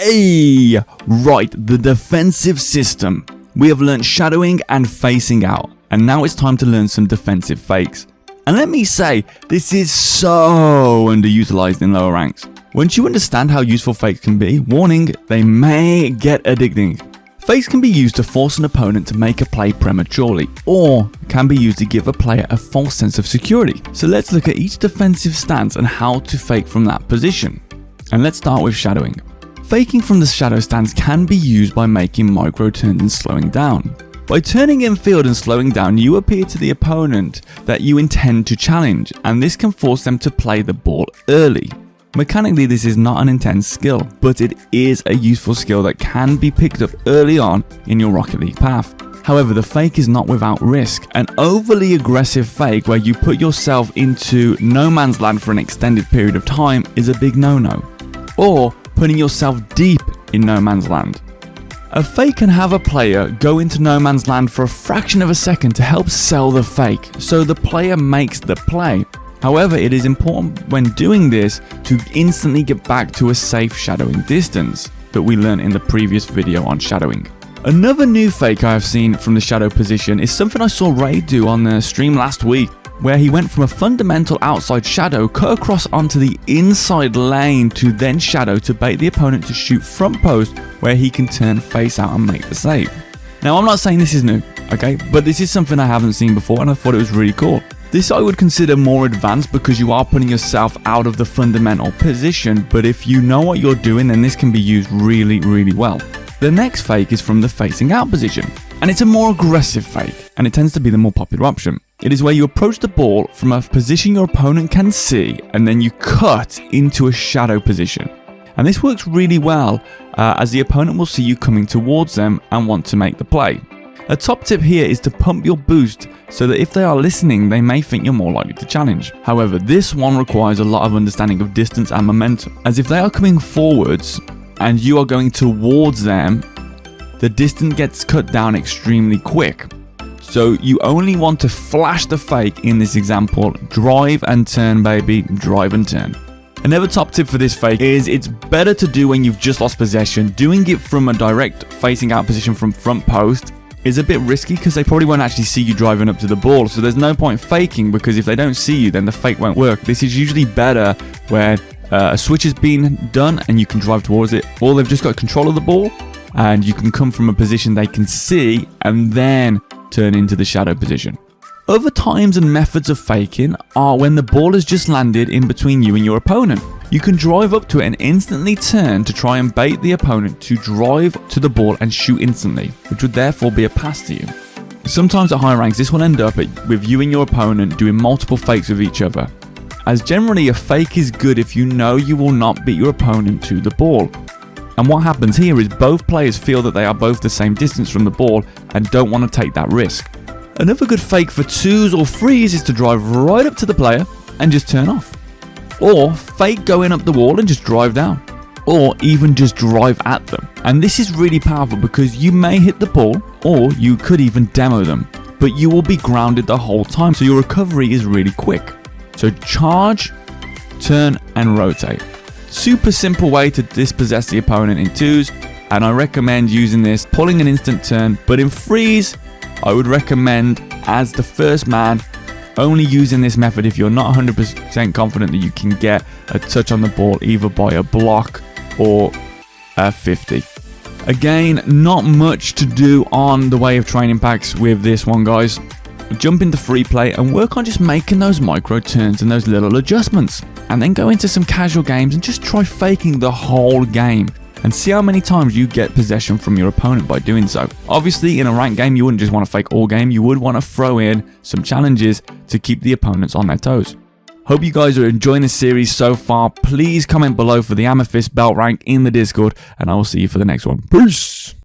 Right, the defensive system. We have learned shadowing and facing out, and now it's time to learn some defensive fakes. And let me say, this is so underutilized in lower ranks. Once you understand how useful fakes can be, warning, they may get addicting. Fakes can be used to force an opponent to make a play prematurely, or can be used to give a player a false sense of security. So let's look at each defensive stance and how to fake from that position. And let's start with shadowing. Faking from the shadow stance can be used by making micro turns and slowing down. By turning infield and slowing down, you appear to the opponent that you intend to challenge, and this can force them to play the ball early. Mechanically, this is not an intense skill, but it is a useful skill that can be picked up early on in your Rocket League path. However, the fake is not without risk. An overly aggressive fake where you put yourself into no man's land for an extended period of time is a big no-no. Or putting yourself deep in no man's land. A fake can have a player go into no man's land for a fraction of a second to help sell the fake, so the player makes the play. However, it is important when doing this to instantly get back to a safe shadowing distance that we learned in the previous video on shadowing. Another new fake I have seen from the shadow position is something I saw Ray do on the stream last week, where he went from a fundamental outside shadow, cut across onto the inside lane to then shadow to bait the opponent to shoot front post, where he can turn face out and make the save. Now, I'm not saying this is new, okay, but this is something I haven't seen before and I thought it was really cool. This I would consider more advanced because you are putting yourself out of the fundamental position, but if you know what you're doing, then this can be used really, really well. The next fake is from the facing out position, and it's a more aggressive fake, and it tends to be the more popular option. It is where you approach the ball from a position your opponent can see, and then you cut into a shadow position. And this works really well as the opponent will see you coming towards them and want to make the play. A top tip here is to pump your boost so that if they are listening, they may think you're more likely to challenge. However, this one requires a lot of understanding of distance and momentum, as if they are coming forwards and you are going towards them, the distance gets cut down extremely quick. So you only want to flash the fake in this example, drive and turn baby, drive and turn. Another top tip for this fake is it's better to do when you've just lost possession. Doing it from a direct facing out position from front post is a bit risky because they probably won't actually see you driving up to the ball, so there's no point faking because if they don't see you then the fake won't work. This is usually better where a switch has been done and you can drive towards it, or they've just got control of the ball and you can come from a position they can see and then turn into the shadow position. Other times and methods of faking are when the ball has just landed in between you and your opponent. You can drive up to it and instantly turn to try and bait the opponent to drive to the ball and shoot instantly, which would therefore be a pass to you. Sometimes at high ranks, this will end up with you and your opponent doing multiple fakes with each other, as generally a fake is good if you know you will not beat your opponent to the ball. And what happens here is both players feel that they are both the same distance from the ball and don't want to take that risk. Another good fake for 2s or 3s is to drive right up to the player and just turn off. Or fake going up the wall and just drive down. Or even just drive at them. And this is really powerful because you may hit the ball, or you could even demo them, but you will be grounded the whole time, so your recovery is really quick. So charge, turn and rotate. Super simple way to dispossess the opponent in 2s, and I recommend using this, pulling an instant turn, but in 3s, I would recommend as the first man, only using this method if you're not 100% confident that you can get a touch on the ball either by a block or a 50. Again, not much to do on the way of training packs with this one, guys. Jump into free play and work on just making those micro turns and those little adjustments. And then go into some casual games and just try faking the whole game. And see how many times you get possession from your opponent by doing so. Obviously, in a ranked game, you wouldn't just want to fake all game. You would want to throw in some challenges to keep the opponents on their toes. Hope you guys are enjoying this series so far. Please comment below for the Amethyst belt rank in the Discord, and I will see you for the next one. Peace!